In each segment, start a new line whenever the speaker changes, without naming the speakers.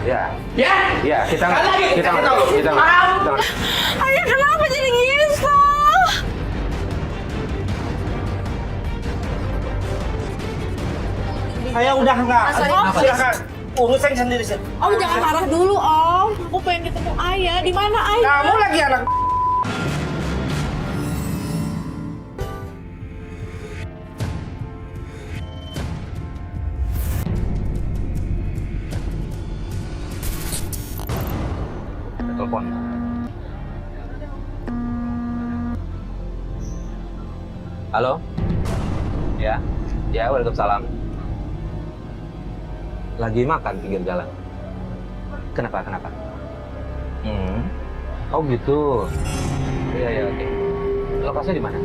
Ya.
Ya?
Ya, kita nggak.
Sekali lagi,
Kita
kasih
nggak.
tahu.
Kita nggak. Kita nggak.
Ayah kenapa jadi gitu?
Saya udah enggak.
Om,
Silakan. Urusan sendiri sih.
Om jangan marah dulu Om. Aku pengen ketemu Ayah. Di mana Ayah?
Kamu lagi anak.
Telepon. Halo? Ya? Ya, waalaikumsalam. Lagi makan pinggir jalan. Kenapa? Kenapa? Oh gitu. Iya, iya, oke. Lokasinya di mana?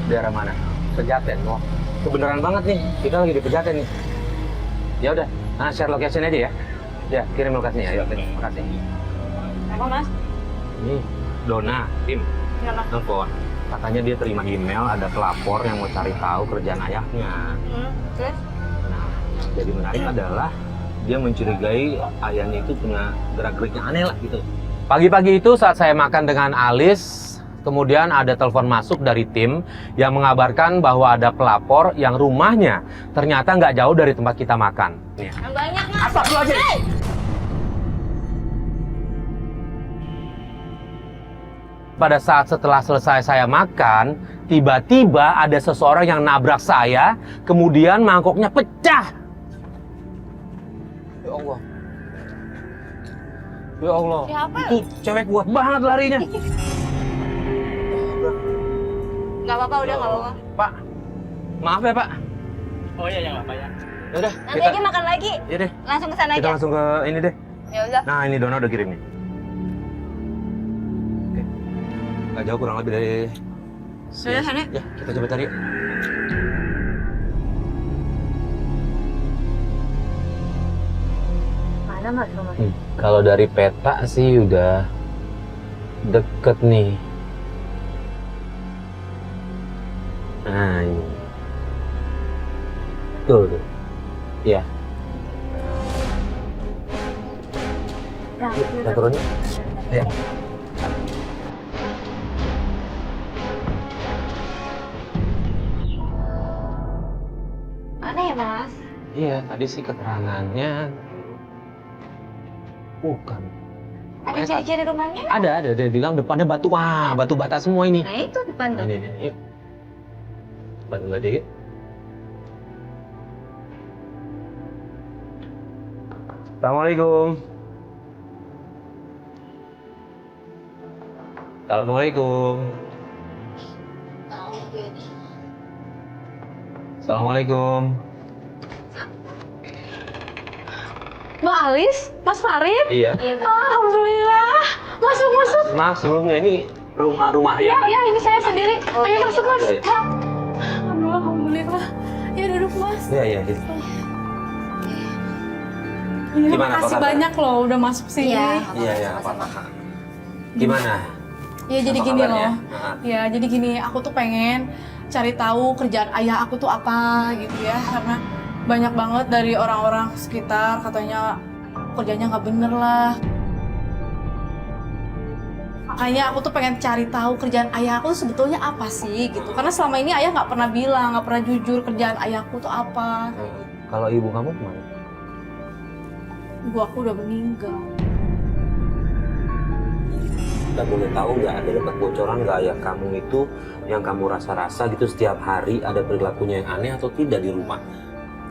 Daerah mana? Pejaten. Oh, kebenaran banget nih. Kita lagi di Pejaten nih. Ya udah, share location aja ya. Ya, kirim lokasinya. Ayo, terima kasih.
Apa Mas?
Ini Dona, Tim,
Kenapa?
telepon. Katanya dia terima email ada pelapor yang mau cari tahu kerjaan ayahnya.
Terus?
Nah, jadi menarik adalah dia mencurigai ayahnya itu punya gerak-geriknya aneh lah gitu. Pagi-pagi itu saat saya makan dengan Alis, kemudian ada telepon masuk dari tim yang mengabarkan bahwa ada pelapor yang rumahnya ternyata nggak jauh dari tempat kita makan. Nih.
Yang banyak Mas.
Apa lu aja?
Pada saat setelah selesai saya makan, tiba-tiba ada seseorang yang nabrak saya, kemudian mangkoknya pecah. Ya Allah. Ya Allah.
Siapa?
Itu cewek kuat banget larinya.
Gak apa-apa udah gak apa-apa.
Pak, maaf ya Pak.
Oh iya, ya, Pak ya.
Ya udah,
Nanti aja makan lagi.
ya deh,
Langsung ke sana
kita
aja.
langsung ke ini deh.
Ya udah.
Nah, ini Dona udah kirim nih. Oke. Nggak jauh, kurang lebih dari
Udah sana.
Ya, kita coba cari yuk.
Mana Mas rumahnya?
Kalau dari peta sih udah deket nih. Nah, ini. Tuh. Iya. Yuk, kita turun yuk. Ayo.
Mana ya Mas?
Iya, tadi sih keterangannya bukan.
Ada ciri-ciri rumahnya?
Ada. Dia bilang depannya batu. Wah, batu bata semua ini.
Nah itu depan tuh.
Ini, yuk. Bantu gue dikit. Assalamualaikum. Assalamualaikum. Assalamualaikum.
Mbak Alis? Mas Farid?
Iya.
Alhamdulillah. Masuk.
Mas, sebelumnya ini rumah ya.
Ya ini saya sendiri. Ayo masuk Mas.
Iya.
Alhamdulillah. Ya duduk Mas.
Iya.
Iya,
Gimana, apa
makasih
kabar?
banyak loh udah masuk sini.
Iya, apa-apa. Gimana?
Ya jadi
Apa
gini
kabarnya?
loh. Ya jadi gini, aku tuh pengen cari tahu kerjaan ayah aku tuh apa gitu ya, karena banyak banget dari orang-orang sekitar katanya kerjanya nggak bener lah. Makanya aku tuh pengen cari tahu kerjaan ayah aku tuh sebetulnya apa sih gitu. Karena selama ini ayah nggak pernah bilang, nggak pernah jujur kerjaan ayahku tuh apa.
Kalau ibu kamu kemana?
Ibu aku udah meninggal.
Kita boleh tahu nggak, ada dapat bocoran nggak ayah kamu itu yang kamu rasa-rasa gitu setiap hari ada perilakunya yang aneh atau tidak di rumah?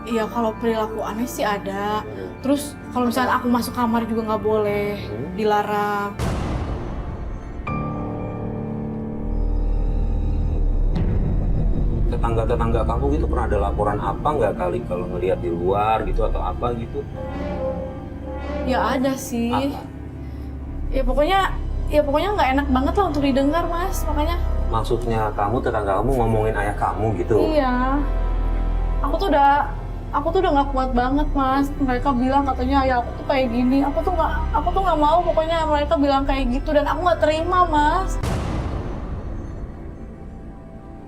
Iya, kalau perilaku aneh sih ada. Terus kalau misalnya aku masuk kamar juga nggak boleh, dilarang.
Tetangga-tetangga kamu gitu pernah ada laporan apa nggak kali kalau ngelihat di luar gitu atau apa gitu?
Ya ada sih.
Apa?
Ya pokoknya nggak enak banget lah untuk didengar Mas, makanya.
Maksudnya kamu, tetangga kamu ngomongin ayah kamu gitu?
Iya. Aku tuh udah nggak kuat banget Mas. Mereka bilang katanya ayah aku tuh kayak gini. Aku tuh nggak mau pokoknya mereka bilang kayak gitu dan aku nggak terima Mas.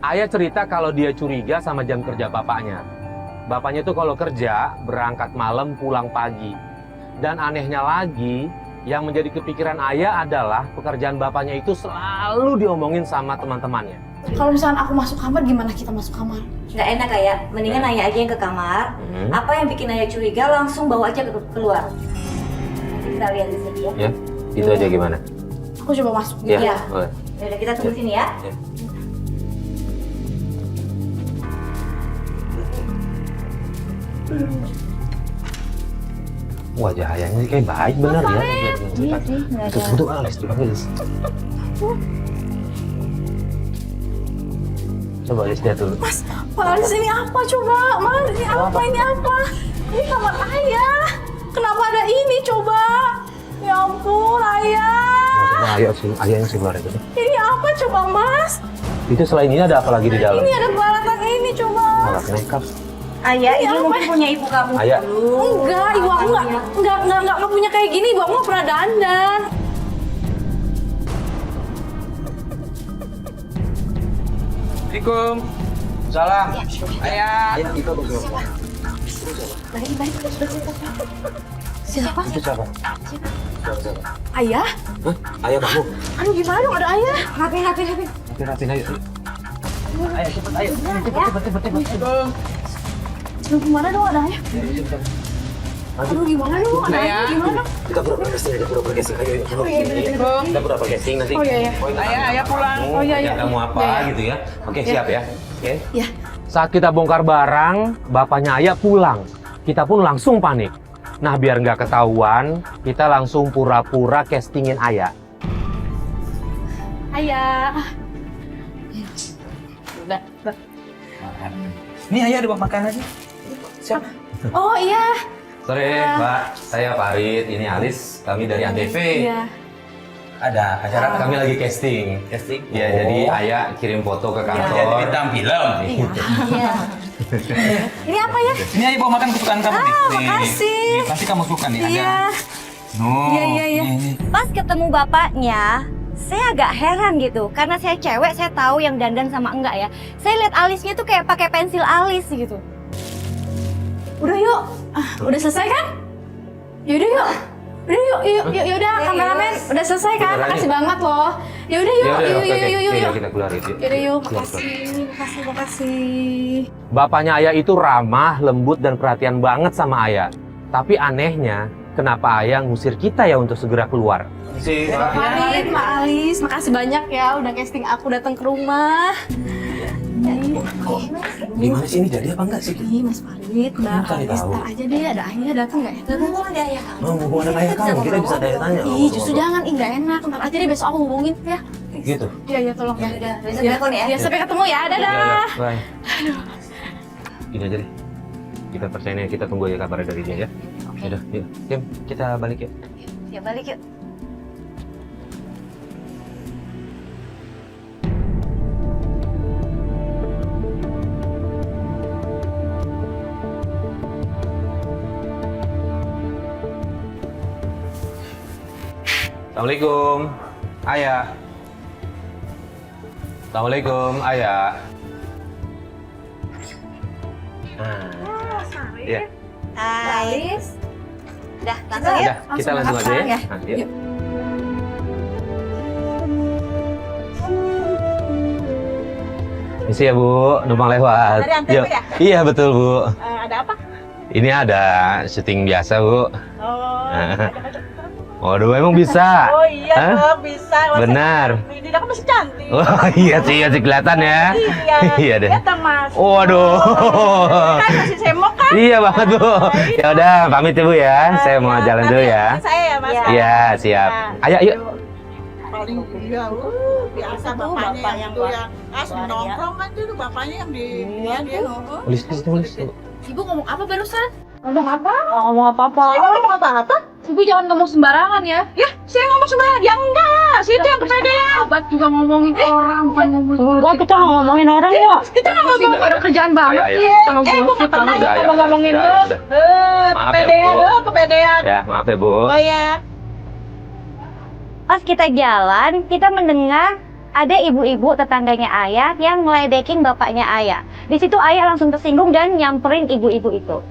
Ayah cerita kalau dia curiga sama jam kerja bapaknya. Bapaknya itu kalau kerja berangkat malam pulang pagi. Dan anehnya lagi, yang menjadi kepikiran ayah adalah pekerjaan bapaknya itu selalu diomongin sama teman-temannya.
Kalau misalnya aku masuk kamar, gimana kita masuk kamar?
Nggak enak Ayah, mendingan Ayah aja yang ke kamar. Apa yang bikin Ayah curiga langsung bawa aja keluar. Nanti kita lihat di sini ya.
Ya, itu aja gimana?
Aku coba masuk.
Ya,
Iya.
boleh.
Yaudah kita tunggu sini ya.
Ya. Wajah ayahnya kayak baik bener ya.
Iya sih, nggak ada.
Tunggu Alex, Alex. Coba Alex lihat dulu.
Mas, Pak Alis ini apa coba? Mas, ini apa? Ini apa? Ini kamar ayah. Kenapa ada ini coba? Ya ampun, ayah.
Ayah yang keluar itu.
Ini apa coba, Mas?
Itu selain ini ada apa lagi di dalam?
Ini ada peralatan ini coba.
Alat makeup.
Ayah, ini mungkin punya ibu kamu
Ayah.
dulu.
Enggak, ibu aku enggak punya kayak gini. Ibu aku nggak pernah dandan.
Assalamualaikum. Salam. Ayah.
Ayah, itu bagaimana?
Siapa?
Itu siapa?
Ayah?
Hah? Ayah kamu?
Aduh, gimana dong ada ayah?
Rapi.
Rapiin ayo. Ayo cepet, ayo. Cepet.
Aduh, gimana dong ada ayah? Aduh, gimana dong ada ayah? Gimana?
Kita pura-pura casting. Ayo. Kita pura-pura casting nanti.
Oh iya.
Ayah pulang.
Oh, iya.
Kamu apa gitu ya? Oke, siap ya. Oke.
Ya.
Saat kita bongkar barang, bapaknya Ayah pulang. Kita pun langsung panik. Nah, biar nggak ketahuan, kita langsung pura-pura castingin Ayah.
Ayah. Udah.
Nih ayah ada bawa makan aja. Siapa?
Oh iya.
Sore, Mbak. Saya Farid, ini Alis. Kami dari Antv.
Iya.
Ada acara apa?
Kami lagi casting.
Casting.
Ya, jadi Ayah kirim foto ke kantor.
Jadi bintang film.
Iya. Ini apa ya?
Ini ayah bawa makan kesukaan kamu nih. Nih,
makasih.
nih, pasti kamu suka nih.
Iya. Iya.
Nih.
Pas ketemu bapaknya, saya agak heran gitu. Karena saya cewek, saya tahu yang dandan sama enggak ya. Saya lihat alisnya tuh kayak pakai pensil alis gitu.
Udah yuk. Udah selesai kan? Yaudah yuk. Yaudah kameramen. Udah selesai kan?
Beneran
Makasih
nih?
banget loh. Yaudah yuk. Yuk.
Kita keluar yuk.
Yaudah yuk.
Keluar.
Makasih.
Bapaknya Ayah itu ramah, lembut, dan perhatian banget sama Ayah. Tapi anehnya, kenapa Ayah ngusir kita ya untuk segera keluar?
Farid, Mbak Alis, makasih banyak ya udah casting aku datang ke rumah.
Gimana sih ini jadi apa enggak sih?
Ih, Mas Farid, Mbak
Cari
Alis,
tahu.
ntar aja deh ada ayah datang nggak ya?
Ada ayah kamu.
Mau hubungan sama Ayah kamu, kita bisa tanya-tanya.
Ih, justru jangan, nggak enak. Ntar aja deh besok aku hubungin ya.
Gitu.
Iya, tolong ya.
Udah, besok telepon ya.
Ya, sampai ketemu ya. Dadah.
Bye. Gini aja deh. Kita percaya kita tunggu aja kabarnya dari dia ya. Yaudah, yuk. Kim, kita balik ya.
Ya balik yuk.
Assalamualaikum, Ayah. Assalamualaikum, Ayah. Iya.
Hai. Udah, langsung ya.
Udah, kita langsung aja ya. Nah, yuk. Misi ya Bu, numpang lewat.
Dari Antv
Yuk.
ya?
Iya betul Bu.
Ada apa?
Ini ada syuting biasa Bu.
Oh,
Nah. Waduh, emang bisa?
oh iya
Hah?
dong, bisa. Masa
Benar.
Ini kan masih cantik.
Oh iya sih kelihatan ya.
Iya,
Iya deh.
kelihatan, Mas.
Waduh.
Kan masih semok kan?
Iya banget Bu. Ya udah, pamit ya Bu ya. Saya mau jalan dulu ya.
Saya ya, Mas.
Iya, siap. Ayo yuk.
Paling iya, biasa bapaknya yang itu yang nongkrong kan itu bapaknya yang di dia.
Tulis.
Ibu ngomong apa barusan?
Ngomong apa-apa. Saya ngomong apa-apa?
Ibu jangan ngomong sembarangan ya.
Ya, saya ngomong sembarangan. Ya enggak, situ yang kepedean.
Obat juga ngomongin orang, bukan ngomongin.
Enggak, kita nggak ngomongin orang ya. Kita nggak ngomongin
Ada kerjaan banget
Ayo,
ya. Sama
Eh,
gue.
gua nggak pernah
Udah, ayo.
ngomongin
Udah,
lu.
udah. Maaf ya,
Kepedean
Bu.
lu, kepedean.
Ya, maaf ya Bu.
Oh ya.
Pas kita jalan, kita mendengar ada ibu-ibu tetangganya Ayah yang ngeledekin bapaknya Ayah. Di situ Ayah langsung tersinggung dan nyamperin ibu-ibu itu.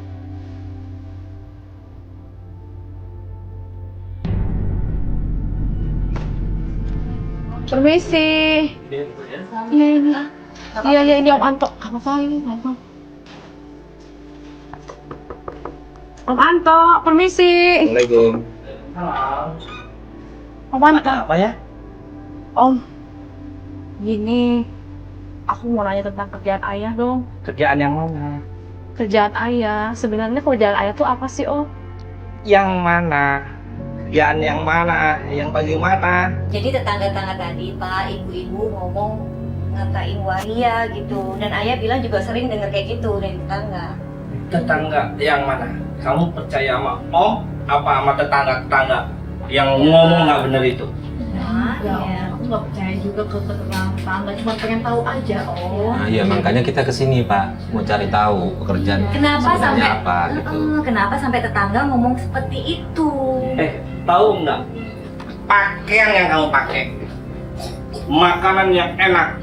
Permisi. Iya ini Om Anto. Apa ini Om? Om Anto, permisi.
Assalamualaikum.
Om Anto.
Apa ya?
Om, gini, aku mau nanya tentang kerjaan Ayah dong.
Kerjaan yang mana?
Kerjaan Ayah, sebenarnya kerjaan Ayah tuh apa sih Om?
Yang mana? Kerjaan yang mana? Yang bagaimana?
Jadi tetangga-tetangga tadi, Pak, ibu-ibu ngomong ngatain waria gitu. Dan Ayah bilang juga sering denger kayak gitu dari tetangga.
Tetangga yang mana? Kamu percaya sama Om apa sama tetangga-tetangga yang ngomong nggak bener itu?
Ya, aku nggak percaya juga ke tetangga, cuma pengen tahu aja Om.
Nah, iya makanya kita kesini Pak, mau cari tahu pekerjaan
Kenapa
sebenarnya
sampai
apa gitu.
Kenapa sampai tetangga ngomong seperti itu?
Tahu nggak? Pakaian yang kamu pakai, makanan yang enak,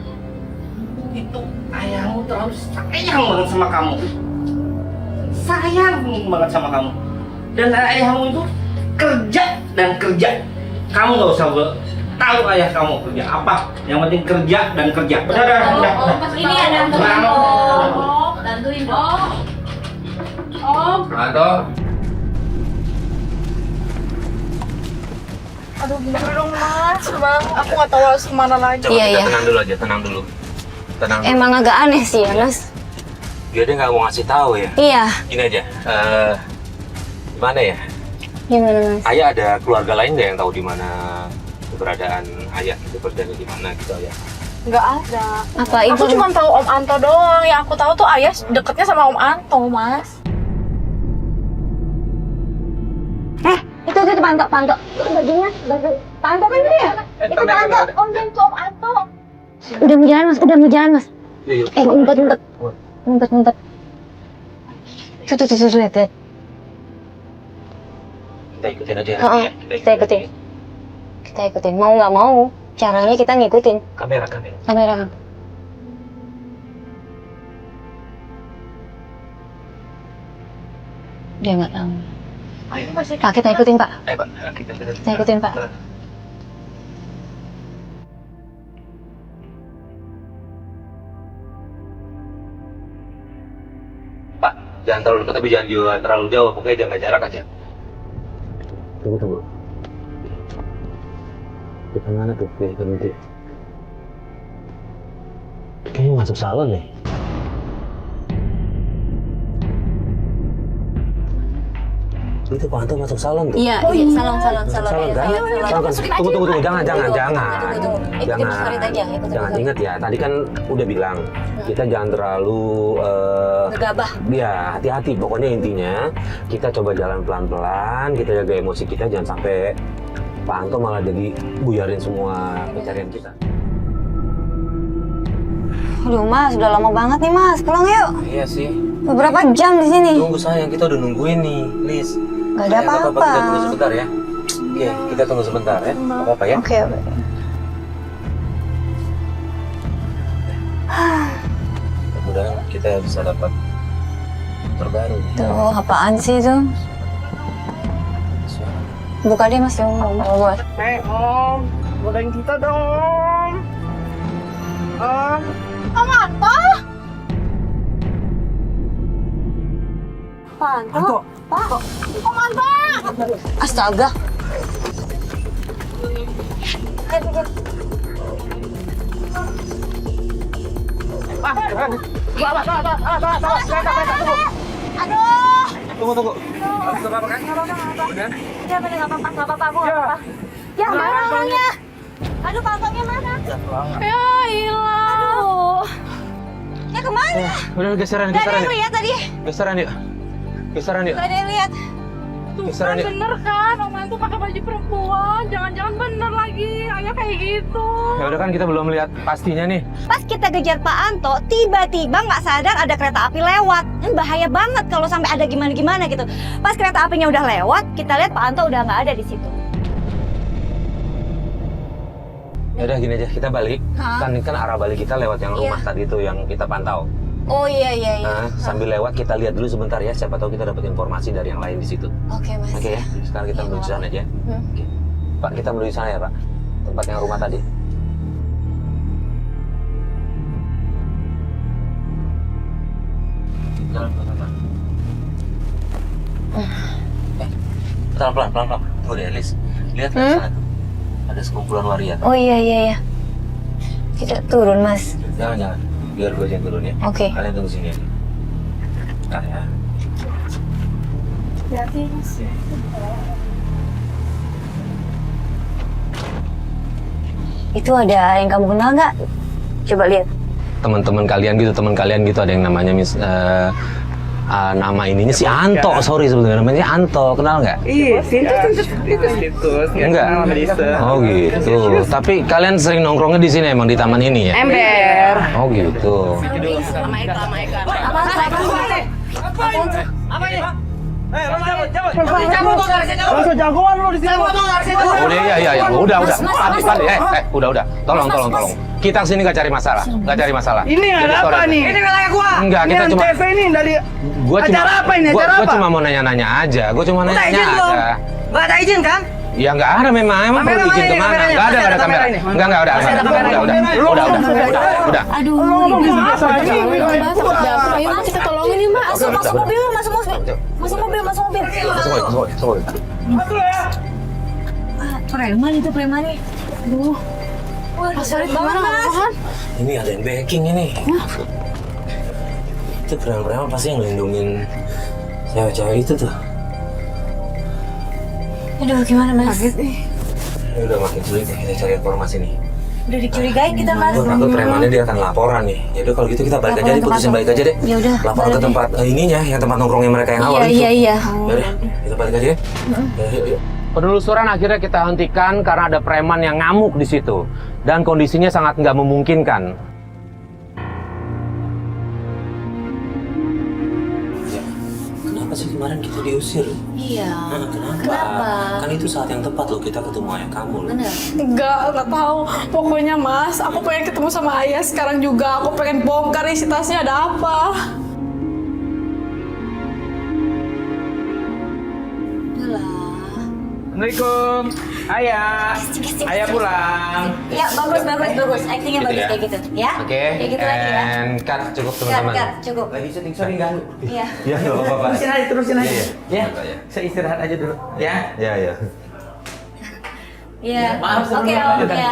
itu ayahmu terlalu sayang banget sama kamu. Sayang banget sama kamu. Dan ayahmu itu kerja dan kerja. Kamu nggak usah tahu ayah kamu kerja apa. Yang penting kerja dan kerja. Udah.
Ini ada bantuin dong. Bantuin dong.
Om,
Anto,
aduh gimana dong Mas? Bang, aku nggak tahu harus kemana lagi.
coba
Iya,
kita
iya.
tenang dulu aja, tenang dulu. Tenang dulu.
Emang agak aneh sih ya, Mas.
Dia nggak mau ngasih tahu ya.
Iya.
Gini aja, gimana ya?
Gimana Mas?
Ayah ada keluarga lain nggak yang tahu di mana keberadaan Ayah itu kerjanya di mana gitu ya?
Nggak ada.
Apa
Aku cuma tahu Om Anto doang. Yang aku tahu tuh Ayah deketnya sama Om Anto, Mas.
Itu Panto. Bajunya, Panto kan dia? Itu Panto.
Om dan Om Anto.
Udah mau jalan Mas.
Iya.
Ngumpet. Tuh, lihat.
Kita ikutin aja.
Heeh,
Ya,
kita ikutin. Mau nggak mau, caranya kita ngikutin
Kamera.
kamera. Dia nggak tahu. Pak, kita ikutin Pak.
Pak,
Kita ikutin Pak.
Pak, jangan terlalu dekat tapi jangan juga terlalu jauh. Pokoknya jaga jarak aja. Tunggu. Di mana tuh? Itu nanti. Kayaknya masuk salon nih. Itu Pak Anto masuk salon tuh.
Iya, salon.
Salon kan? Tunggu. Jangan. Jangan ingat ya. Tadi kan udah bilang kita jangan terlalu
Gegabah.
ya hati-hati. Pokoknya intinya kita coba jalan pelan-pelan. Kita jaga emosi kita jangan sampai Pak Anto malah jadi buyarin semua pencarian kita.
Aduh Mas, udah lama banget nih Mas. Pulang yuk.
Iya sih.
Beberapa jam di sini.
Tunggu sayang, kita udah nungguin nih, Liz.
Gak ada
Sayang,
apa-apa.
Kita tunggu sebentar ya. Oke, kita tunggu sebentar ya. Gak apa-apa ya.
Oke.
Mudah-mudahan kita bisa dapat terbaru.
Tuh, apaan sih itu? Buka deh Mas, yang mau buat.
Om, godain kita dong. Om.
Panto. Astaga.
Tunggu. Harus apa kan? Udah?
Ya, bener, nggak apa-apa, aku nggak apa-apa. Ya, mana orangnya? Aduh, pantoknya mana?
Ya hilang.
Aduh. Ya kemana?
Udah geseran
Gak ada yang lihat tadi.
Geseran yuk.
Gak ada yang lihat.
Tuh
Kisaran
kan
ya?
bener kan, Om Anto pakai baju perempuan. Jangan-jangan bener lagi, Ayah kayak gitu.
Ya udah kan kita belum lihat pastinya nih.
Pas kita kejar Pak Anto, tiba-tiba nggak sadar ada kereta api lewat. Ini bahaya banget kalau sampai ada gimana-gimana gitu. Pas kereta apinya udah lewat, kita lihat Pak Anto udah nggak ada di situ.
Yaudah gini aja, kita balik.
Hah?
Kan arah balik kita lewat yang rumah
Iya.
tadi tuh yang kita pantau.
Oh iya iya iya.
Nah, sambil lewat kita lihat dulu sebentar ya, siapa tahu kita dapat informasi dari yang lain di situ.
Oke Mas.
Oke ya, sekarang kita
Iya,
menuju sana aja. Oke. Pak, kita menuju sana ya Pak, tempat yang rumah tadi. Jalan pelan-pelan. Pelan-pelan. Tuh deh, Lis. Lihat ke sana tuh. Ada sekumpulan waria.
Oh iya iya iya. Kita turun Mas.
Jangan. Biar gue yang turun ya.
Oke.
Kalian tunggu sini aja. Nah, ya.
Itu ada yang kamu kenal nggak? Coba lihat.
Teman-teman kalian gitu ada yang namanya nama ininya si Anto, sorry sebenarnya namanya Anto, kenal nggak?
Iya, situs.
Enggak. Oh gitu. Tapi kalian sering nongkrongnya di sini emang di taman ini ya?
Ember.
Oh gitu.
Langsung jagoan lo di sini.
Udah ya. Udah. Padi. Udah. Tolong. Kita kesini nggak cari masalah.
Ini ada apa nih? Ini wilayah gua.
Enggak, kita cuma
TV ini dari
acara
apa ini? Acara
Gua
apa?
cuma mau nanya-nanya aja. Gua cuma
Udah
nanya
izin belum?
aja.
Enggak ada izin kan?
Ya nggak ada memang
Kamera
perlu izin
mana ini?
kemana?
Kameranya?
Nggak ada
Masih ada
kamera.
kamera ini?
Enggak ada.
Masih ada kamera ini?
Udah.
Aduh. Ayo Mas, kita tolongin nih Mas. Masuk mobil.
Masuk.
Preman nih. Aduh. Mas Farid gimana Mas?
Ini ada yang backing ini. Itu preman pasti yang ngelindungin cewek-cewek itu tuh.
Aduh gimana Mas?
Ini udah makin sulit ya kita cari informasi nih.
Udah dicurigain kita Mas.
Gue takut premannya dia akan laporan nih. Yaudah kalau gitu kita balik aja deh, putusin balik aja deh.
Ya udah.
Lapor ke tempat ininya, yang tempat nongkrongnya mereka yang awal itu.
Iya.
Yaudah, kita balik aja ya. Yuk. Penelusuran akhirnya kita hentikan karena ada preman yang ngamuk di situ dan kondisinya sangat nggak memungkinkan. Kenapa sih kemarin kita diusir?
Iya.
Kenapa? Kan itu saat yang tepat loh kita ketemu ayah kamu loh.
Bener.
Enggak tahu. Pokoknya Mas, aku pengen ketemu sama ayah sekarang juga. Aku pengen bongkar isi tasnya ada apa.
Assalamualaikum. Ayah. Ayah pulang.
Ya bagus. Actingnya
Gitu
bagus
ya?
kayak gitu. Ya.
Oke,
Kayak gitu lagi ya.
and cut cukup teman-teman.
Cut, cukup.
Lagi syuting, sorry ganggu.
Iya.
Ya nggak apa-apa.
Terusin aja.
Iya.
Ya. Saya istirahat aja dulu. Ya.
Ya.
Iya.
Maaf
Oke,
sebelumnya.
Om. Ya.
Ya.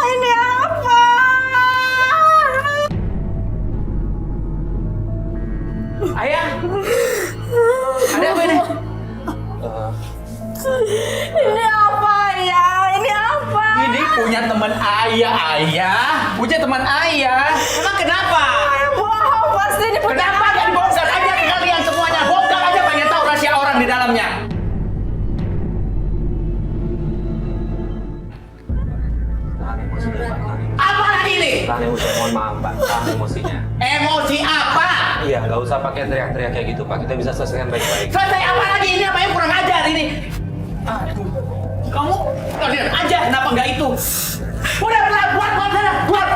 Ini apa?
Ayah. Ada apa ini?
Ini apa ya? Ini apa?
Ini punya teman ayah. Punya teman ayah. Emang kenapa?
Bohong pasti ini punya.
Kenapa gak dibongkar aja kalian semuanya? Bongkar aja, pengen tahu rahasia orang di dalamnya. Apa lagi ini?
Tahan emosi, mohon maaf Pak, tahan emosinya.
Emosi apa?
Iya, nggak usah pakai teriak-teriak kayak gitu Pak, kita bisa selesaikan baik-baik.
Selesai apa lagi? Ini apa yang kurang ajar ini? Aduh. Kamu kalian aja kenapa nggak itu? Udah buat sana, buat.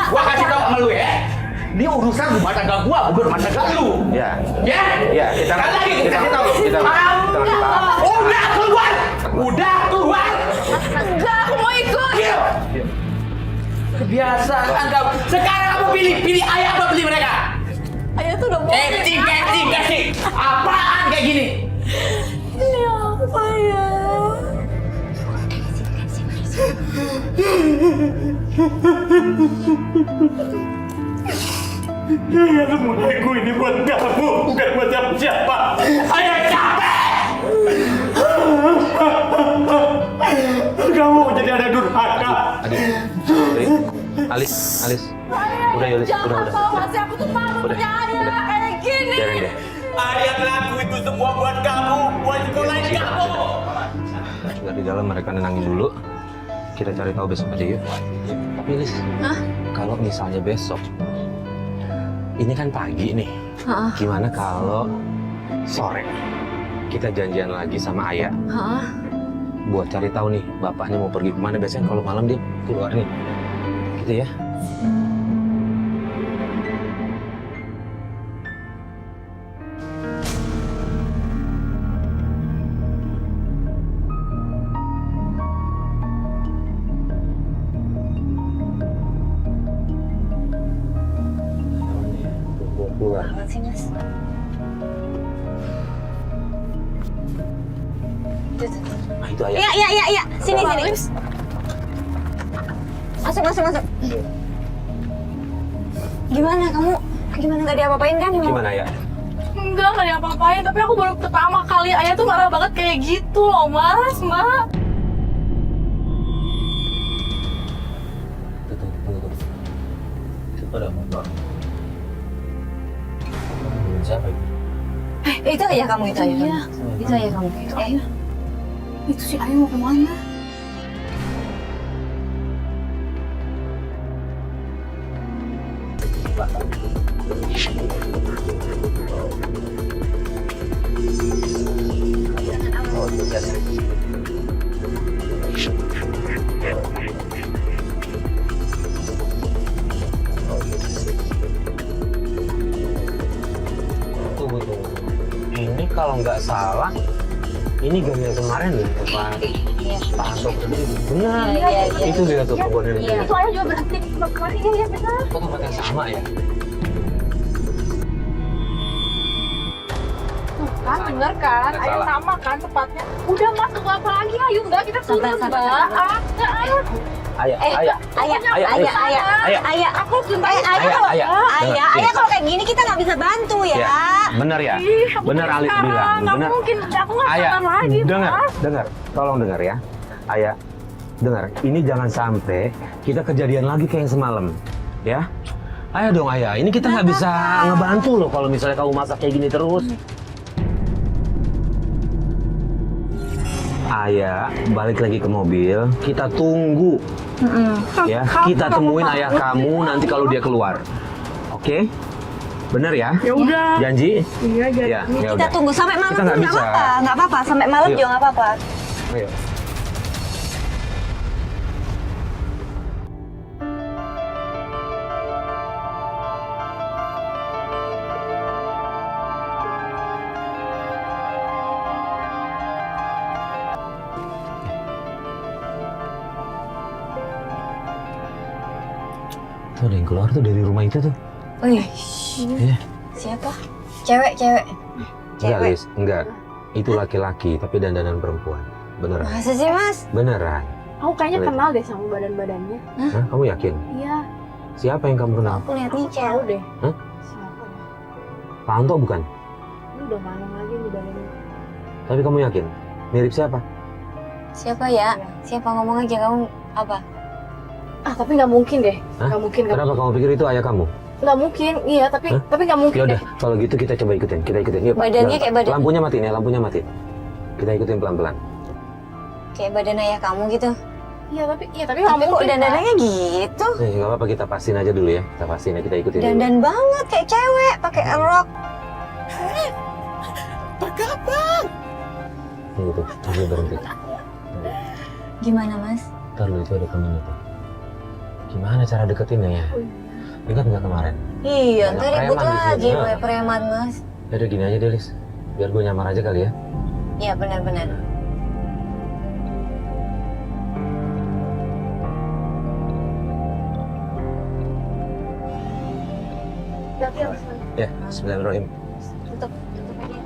Gua kasih tau sama lu ya. Ini urusan rumah tangga gua, bukan rumah tangga lu.
Ya.
Ya?
Ya, kita
Sekali lagi
kita
kasih tahu.
kita
Udah keluar.
Enggak, aku mau ikut.
Kebiasaan kamu. Sekarang kamu pilih ayah atau pilih mereka?
Ayah tuh udah bohong.
Kasih. Apaan kayak gini?
Ini apa ya?
Aku ini buat kamu, bukan buat siapa-siapa. Ayah capek. Kamu jadi ada durhaka.
Alis. Udah ya, Alis. Udah.
Masih aku tuh malu punya ayah kayak gini.
Biarin deh.
Ayah ngelaku itu semua buat kamu, buat sekolahin kamu.
Biar di dalam mereka nenangin dulu. kita cari tahu besok aja yuk. Tapi Lis, kalau misalnya besok, ini kan pagi nih. Gimana kalau sore kita janjian lagi sama Ayah? Buat cari tahu nih bapaknya mau pergi kemana. Biasanya kalau malam dia keluar nih, gitu ya. Keluar.
Banget sih, Mas.
Nah, itu Ayah.
Iya. Sini. Masuk. Gimana kamu? Gimana nggak diapa-apain kan?
Gimana ya?
Enggak diapa-apain, tapi aku baru pertama kali Ayah tuh marah banget kayak gitu loh, Mas, Mbak.
Tunggu. Itu ada motor. Siapa itu?
Itu Ayah kamu, itu Ayah.
Iya.
Itu Ayah kamu.
Itu Ayah. Itu si Ayah mau kemana?
Tunggu. Ini kalau nggak salah, ini gang yang kemarin ya, tempat Pak Anto berhenti. Benar.
Iya.
Itu dia tuh kebunnya.
Itu Ayah juga berhenti di tempat kemarin. Iya, benar.
Kok tempat yang sama ya?
Kan bener kan?
Nggak
Ayah
salah.
sama kan tempatnya. Udah Mas, tunggu apa lagi? Ayo enggak, kita turun,
Santai.
Mbak. Ayo.
Ayah.
Ayah.
Aku sumpah.
Ayah kalau kayak gini kita nggak bisa bantu ya.
Benar ya? Benar Ali
sekarang.
bilang.
Nggak
Benar.
mungkin, aku nggak
Ayah,
sabar lagi, Mas.
dengar. Tolong dengar ya. Ayah, dengar. Ini jangan sampai kita kejadian lagi kayak yang semalam. Ya? Ayo dong Ayah, ini kita nggak bisa ngebantu loh kalau misalnya kamu masak kayak gini terus. Ayah, balik lagi ke mobil, kita tunggu. Ya, kita temuin ayah kamu nanti kalau dia keluar. Oke? Bener ya?
Ya udah.
Janji?
Iya, jadi.
Ya, ya
Kita
udah.
tunggu sampai malam
Kita
tuh
nggak
nggak
bisa.
apa-apa, nggak apa-apa. Sampai malam
Yuk.
juga nggak apa-apa.
Ayo. Tuh ada yang keluar tuh dari rumah itu tuh.
Wih,
Iya.
siapa? Cewek.
Enggak, Lis. Enggak. Itu laki-laki, tapi dandanan perempuan. Beneran.
Masa sih Mas?
Beneran.
Aku kayaknya
Boleh.
kenal deh sama badan-badannya.
Hah? Kamu yakin?
Iya,
Siapa yang kamu kenal?
Aku lihat nih
tahu
cewek.
deh.
Hah?
Siapa ya?
Pak Anto bukan?
Ini udah malam lagi nih badannya.
Tapi kamu yakin? Mirip siapa?
Siapa ya? Siapa ngomong aja kamu apa?
Ah, tapi nggak mungkin deh.
Hah?
Nggak mungkin.
Kenapa kamu pikir itu ayah kamu?
Nggak mungkin. Iya, tapi
Hah?
nggak mungkin
Ya
deh.
udah, kalau gitu kita coba ikutin. Kita ikutin. Yuk.
Badannya
Jalan.
kayak badan-
Lampunya matiin ya, lampunya matiin. Kita ikutin pelan-pelan.
Kayak badan ayah kamu gitu.
Iya, tapi nggak
Tapi
mungkin.
kok
Pak.
dandanannya gitu?
Nih, nggak apa-apa, kita pastiin aja dulu ya. Kita pastiin ya, kita ikutin dulu.
Dandan banget kayak cewek, pakai rok.
Nih, gitu. Mobil berhenti.
Gimana Mas?
Ntar dulu, itu ada temennya tuh. Gimana cara deketinnya ya? Ingat nggak kemarin?
Iya,
Banyak
ntar ribut
preman di
lagi
sini.
pakai preman Mas.
Ya udah gini aja deh, Lis. Biar gue nyamar aja kali ya.
Iya benar-benar.
Ya, bismillahirrahmanirrahim.
Tutup aja.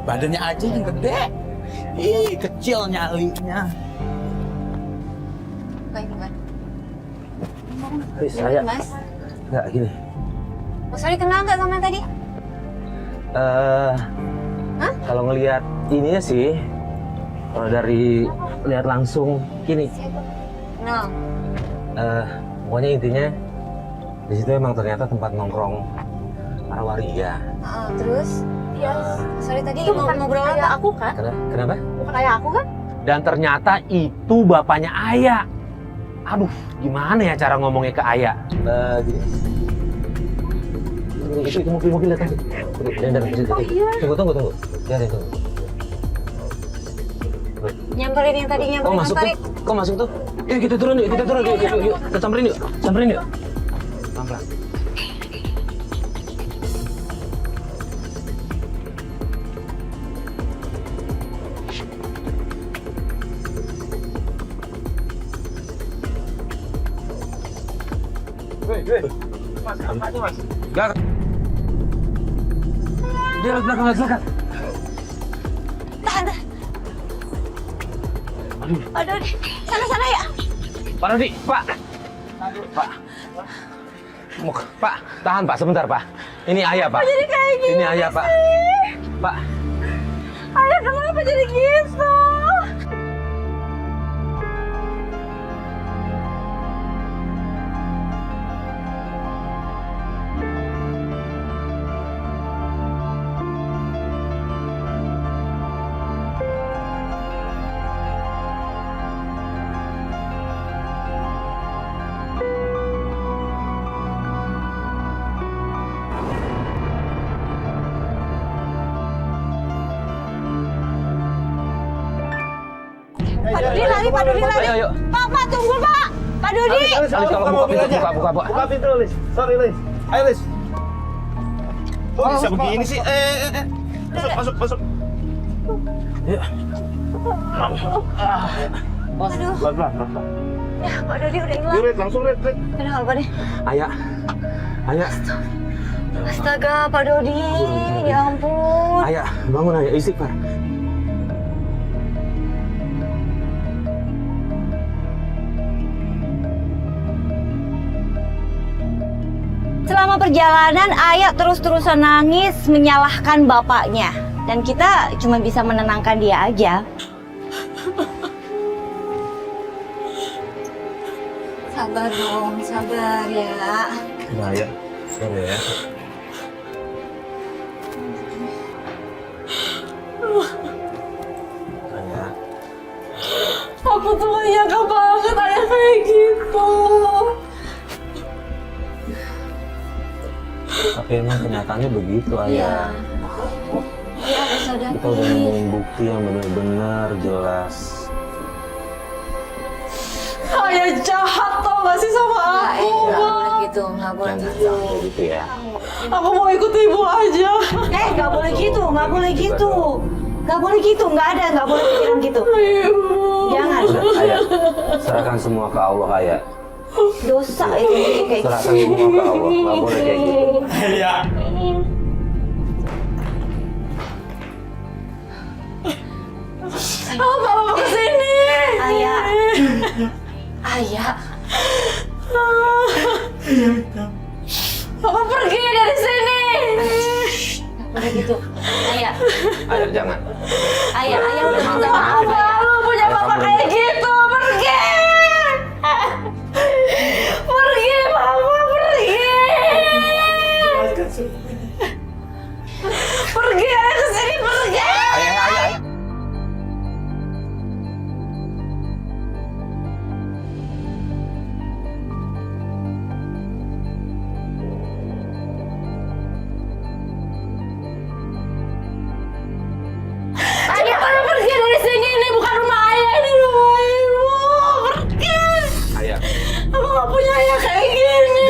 Badannya aja yang gede. Ih, kecil nyalinya.
Baik, Mas.
Lis, saya
Mas,
nggak gini.
Mas Ori kenal nggak sama tadi?
Kalau ngelihat ininya sih, kalau dari lihat langsung gini,
No.
pokoknya intinya di situ emang ternyata tempat nongkrong para waria.
Terus?
Iya.
Sorry tadi
Itu
mau
bukan
ngobrol
ayah
apa?
aku kan?
Kenapa?
Bukan ayah aku kan?
Dan ternyata itu bapaknya Ayah. Aduh, gimana ya cara ngomongnya ke Ayah? Gini. Itu mobil lihat tadi. Tunggu. Ya, tunggu.
Nyamperin yang tadi nyamperin.
Kok masuk tuh? Yuk kita turun yuk. Kita samperin yuk. Pelan-pelan.
Mas, apanya mas?
Gak. Dia lewat belakang.
Tahan. Aduh, sana ya.
Pak Dodi, Pak. Pak, tahan Pak, sebentar Pak. Ini Ayah Pak.
Jadi kayak gini.
Ini Ayah Pak. Pak.
Ayah kenapa jadi gitu? Pak Dodi lari.
Ayo.
Pak, tunggu Pak. Pak Dodi.
Alis, kalau buka pintu, buka.
Buka pintu, Lis. Sorry, Lis. Ayo, Lis. Kok bisa begini sih? Masuk.
Aduh.
Pelan-pelan.
Ya, Pak Dodi udah hilang.
Rit, langsung Rit.
Kenapa deh?
Ayah.
Astaga, Pak Dodi. Ya ampun.
Ayah, bangun Ayah, istighfar.
Selama perjalanan, Ayah terus-terusan nangis menyalahkan bapaknya. Dan kita cuma bisa menenangkan dia aja. Sabar dong, sabar ya.
Udah Ayah, sorry ya. Ayah.
Aku tuh gak nyangka banget Ayah kayak gitu.
Tapi emang kenyataannya begitu Ayah.
Ayah harus sadar.
Kita udah nemuin bukti yang benar-benar jelas.
Ayah jahat tau gak sih sama aku,
Nggak
Bang?
boleh gitu, nggak boleh gitu.
Jangan kayak gitu ya.
Aku mau ikut ibu aja.
Nggak boleh gitu, nggak boleh gitu. Nggak boleh gitu, nggak boleh pikiran gitu.
Ibu.
Jangan.
Udah Ayah, serahkan semua ke Allah Ayah.
Dosa itu bikin kayak
Serahkan
gitu.
semua ke Allah, nggak boleh kayak gitu.
Iya.
Apa mau kesini?
Ayah.
Papa pergi dari sini.
Nggak boleh gitu. Ayah.
Ayah jangan.
Ayah udah minta maaf.
Lu punya
Ayah,
papa
kamu
kayak gitu. Pergi. Pergi, Papa, pergi. Pergi, Ayah kesini, pergi.
Ayah.
Ayah baru pergi dari sini. Ini bukan rumah Ayah, ini rumah Ibu. Pergi.
Ayah.
Aku gak punya ayah kayak gini.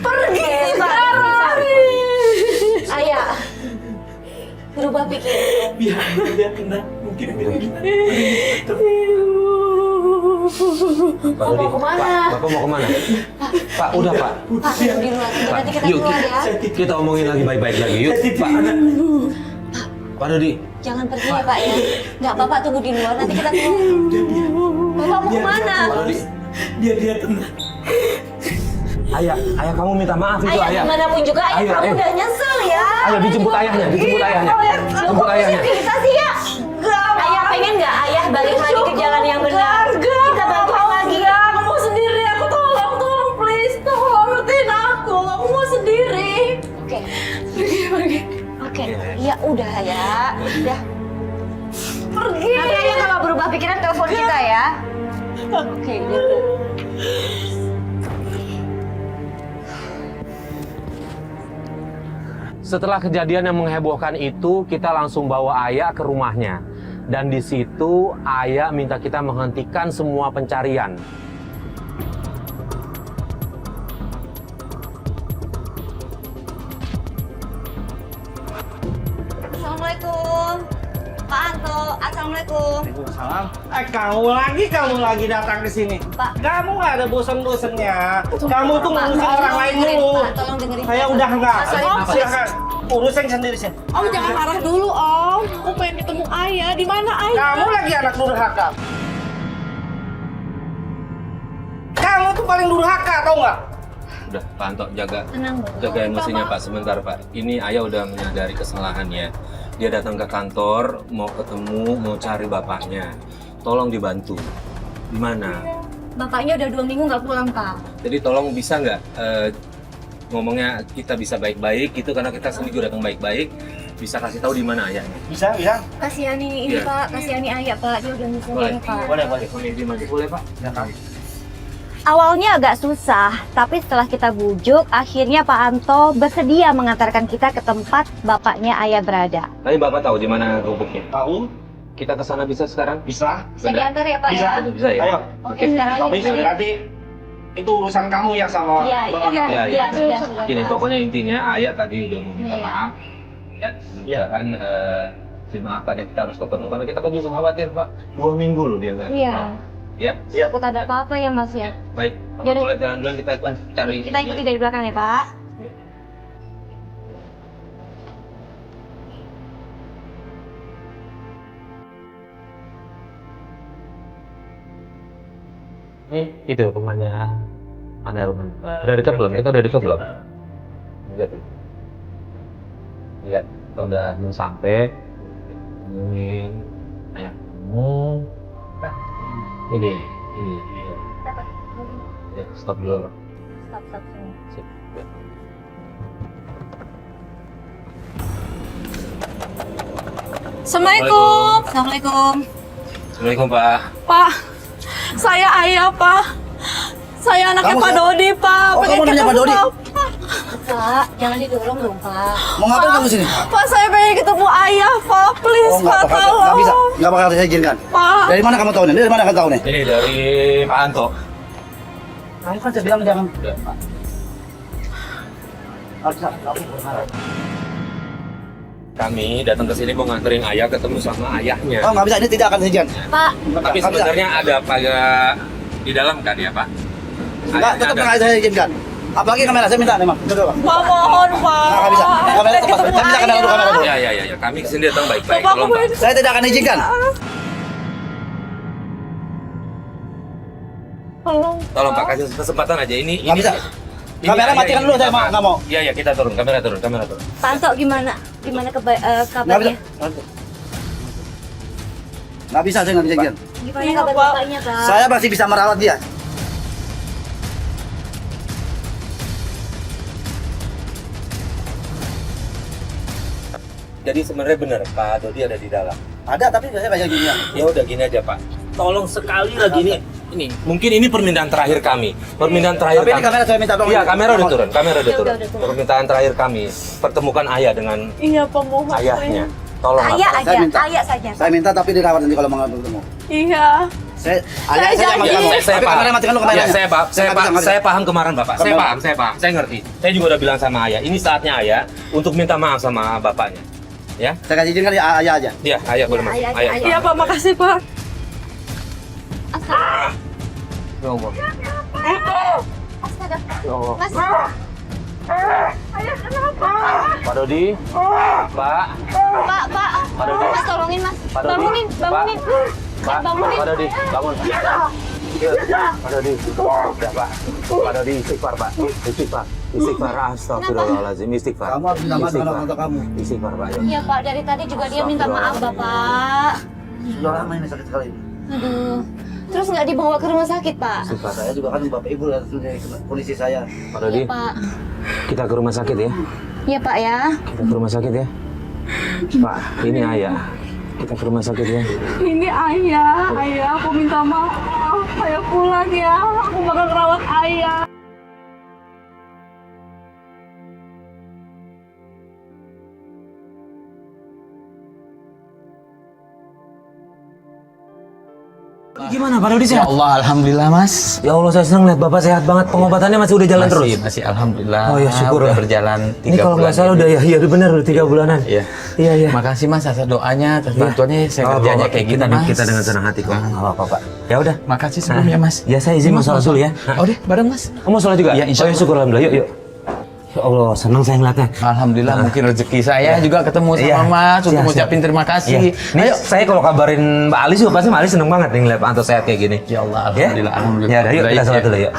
Pergi sekarang.
Ayah. Berubah pikiran.
Biar tenang. Mungkin
Pak Dodi,
mau kemana?
Bapak mau kemana? Pak, udah Pak.
Pak, tunggu di luar. Nanti kita
Yuk,
keluar ya.
kita omongin lagi baik-baik lagi, yuk. Pak. Pak Dodi.
Jangan pergi ya, Pak ya. Nggak, Bapak tunggu di luar. Nanti kita keluar. Bapak mau kemana?
Pak Dodi.
Biar dia tenang.
Ayah kamu minta maaf itu
Ayah
ayah.
gimana pun juga ayah
Ayo,
kamu
ayo.
udah nyesel ya.
Ayo dijemput ayahnya, dijemput ayahnya. Jemput ayahnya.
Kita sih ya. Ayah pengen nggak ayah balik lagi ke jalan yang benar? Kita balik lagi.
Aku mau sendiri, aku tolong please, tolong ngertiin aku mau sendiri.
Oke.
Pergi.
Oke, ya udah ya. Udah.
Pergi.
Nanti ayah kalau berubah pikiran telepon kita ya. Oke, udah.
Setelah kejadian yang menghebohkan itu, kita langsung bawa Ayah ke rumahnya. Dan di situ Ayah minta kita menghentikan semua pencarian.
Assalamualaikum. Pak Anto, assalamualaikum.
Waalaikumsalam. Kamu lagi datang ke sini.
Pak.
Kamu nggak ada bosan-bosannya. Kamu tuh
Pak,
ngurusin orang lain
dengerin,
dulu.
Pak, tolong dengerin.
Saya udah enggak.
Sorry, Pak.
Silakan. Urusin sendiri sih.
Om jangan marah dulu Om. Aku pengen ketemu ayah. Di mana ayah?
Kamu lagi anak durhaka. Kamu tuh paling durhaka, tau nggak?
Udah, Pak Anto, jaga
Tenang, Bu.
emosinya Pak. Sebentar Pak, ini Ayah udah menyadari kesalahannya. Dia datang ke kantor, mau ketemu, mau cari bapaknya. Tolong dibantu. Di mana?
Bapaknya udah 2 minggu nggak pulang, Pak.
Jadi tolong bisa nggak ngomongnya kita bisa baik-baik gitu, karena kita sendiri juga datang baik-baik. Bisa kasih tahu di mana ayahnya?
Bisa.
Kasihani ini
Iya.
Pak, kasihani ayah Pak. Dia udah nyusahin Pak.
Boleh. Di mana? Boleh Pak. Ya,
Awalnya agak susah, tapi setelah kita bujuk, akhirnya Pak Anto bersedia mengantarkan kita ke tempat bapaknya ayah berada.
Tapi Bapak tahu di mana gubuknya?
Tahu?
Kita ke sana bisa sekarang?
Bisa.
Bisa diantar ya Pak
Bisa.
ya?
Bisa ya?
Ayo.
Oke, sekarang
Tapi
ini.
berarti itu urusan kamu ya sama
Iya,
bapaknya.
iya,
iya.
iya.
Gini, pokoknya intinya Ayah tadi udah minta
Iya.
maaf. Ya kan, dimaafkan ya, kita harus ketemu. Karena kita kan juga khawatir Pak. 2 minggu loh dia nggak.
Iya.
Ya,
Takut ada apa-apa ya Mas ya?
baik.
Yaudah.
Boleh jalan duluan kita cari.
Kita ikuti dari belakang ya Pak.
Itu rumahnya. Mana rumah? Udah dekat belum? Kita udah dekat belum? Lihat. Lihat, kita udah mau sampai. Ini ayah kamu. Ini. Ya, stop dulu.
Stop sini.
Sip.
Assalamualaikum.
Assalamualaikum.
Assalamualaikum Pak.
Pak, saya ayah Pak. Saya anaknya
Kamu
Pak
siapa?
Dodi Pak.
Oh, kamu anaknya Pak Dodi?
Pak, jangan didorong dong Pak.
Mau ngapain kamu sini?
Pak, saya pengen ketemu ayah Pak. Please Pak, tolong.
nggak bisa, nggak bakal saya izinkan.
Pak.
Dari mana kamu tahu nih? Dari mana kamu tahu nih?
Ini dari Pak Anto.
Kamu kan saya bilang jangan.
Udah, Pak. Kami datang ke sini mau nganterin ayah ketemu sama ayahnya.
Oh nggak bisa, ini tidak akan saya izinkan.
Pak,
Tapi
Nggak bisa.
sebenarnya ada apa ya di dalam kan ya Pak?
Nggak, tetap nggak saya izinkan. Apalagi kamera, saya minta memang. Coba.
Pak, mohon Pak.
Nggak bisa. Kamera
Saya
tepat.
ketemu
Saya minta kamera dulu, kamera dulu.
Ya. Kami kesini datang baik-baik.
Bapak,
Tolong
aku
Pak.
pengen-
Saya tidak akan izinkan.
Tolong Pak, kasih kesempatan aja. Ini
Nggak bisa. Kamera
ayah
matikan
yang
dulu,
minta
saya
maaf.
nggak mau.
Iya, kita turun. Kamera turun.
Pak Anto gimana? Gimana
Nggak bisa.
kabarnya?
Nggak bisa, saya nggak bisa izinkan.
Gimana
Iya,
kabar
Pak.
bapaknya Pak?
Saya masih bisa merawat dia.
Jadi sebenarnya benar Pak Dodi ada di dalam.
Ada, tapi saya nggak izinkan.
Ya udah gini aja Pak. Tolong sekali lagi ini. Mungkin ini permintaan terakhir kami. Permintaan terakhir
Tapi ini
kami.
kamera saya minta tolong.
Iya, kamera udah turun. Kamera udah
Ya,
turun.
udah turun.
Permintaan terakhir kami, pertemukan ayah dengan
Iya, Pak, mohon.
ayahnya. Tolong
Ayah
Pak.
aja,
Saya minta.
ayah saja.
Saya minta tapi dirawat nanti kalau mau ketemu.
Iya.
Saya ayah saya
janji.
sama kamu.
Saya
Tapi
paham.
kamera matikan dulu
Ya,
kameranya.
saya paham.
nggak bisa, nggak bisa.
Saya paham kemarin Bapak. Saya
Kamera.
paham. Saya ngerti. Saya juga udah bilang sama ayah, ini saatnya ayah untuk minta maaf sama bapaknya. Ya?
Saya kasih izinkan ya ayah aja.
Iya, ayah boleh masuk.
ayah,
Ayah.
ayah.
Iya, Pak, makasih Pak.
Ya Allah.
Astaga.
Ya Allah.
Mas,
Pak Dodi. Pak.
Pak, Mas tolongin Mas.
Pak Dodi.
Bangunin.
Pak.
Bangunin.
Pak.
Bangunin.
Pak Dodi, bangun. Pak Dodi. Ya, Pak. Pak Dodi istighfar, Pak. Istighfar. Istighfar. Astagfirullahaladzim. Istighfar.
Kamu harus minta maaf sama orang kamu.
Istighfar, Pak.
Iya Pak, dari tadi juga dia minta maaf Bapak.
Sudah lama ini sakit sekali.
Aduh. Terus nggak dibawa ke rumah sakit Pak?
Istighfar.
Saya juga kan Bapak Ibu lihat kondisi saya.
Pak Dodi,
Iya Pak.
kita ke rumah sakit ya.
Iya Pak ya.
Kita ke rumah sakit ya. Pak, ini ayah. Kita ke rumah sakit ya.
Ini ayah, aku minta maaf. Ayah pulang ya, aku bakal ngerawat ayah.
Gimana Pak Dodi
Ya
sehat?
Allah, alhamdulillah Mas.
Ya Allah, saya senang lihat Bapak sehat banget. Pengobatannya masih udah jalan terus.
Masih alhamdulillah.
Oh ya syukur
udah
lah.
berjalan 3
Ini kalau nggak salah udah ya benar udah 3 bulanan.
Iya.
Iya iya.
Makasih Mas atas doanya, atas
Iya.
bantuannya. Saya
Oh,
kerjanya
Pak,
kayak gitu
kita,
Mas.
kita dengan senang hati kok. Nggak apa-apa Pak. Ya udah.
Makasih sebelumnya Mas.
Ya saya izin mau sholat dulu ya.
Oh deh, bareng Mas.
Kamu mau sholat juga?
Iya, insya
Oh ya syukur alhamdulillah. Yuk yuk. Ya Allah, senang saya ngeliatnya.
Alhamdulillah mungkin rezeki saya juga ketemu sama
Iya.
Mas untuk
Siap,
ngucapin
siap.
terima kasih.
Iya. Nih, saya kalau kabarin Mbak Ali juga pasti Mbak Ali seneng banget nih ngeliat Anto sehat kayak gini.
Ya Allah,
Ya?
alhamdulillah, alhamdulillah.
Ya udah yuk kita sholat
Ya.
dulu yuk.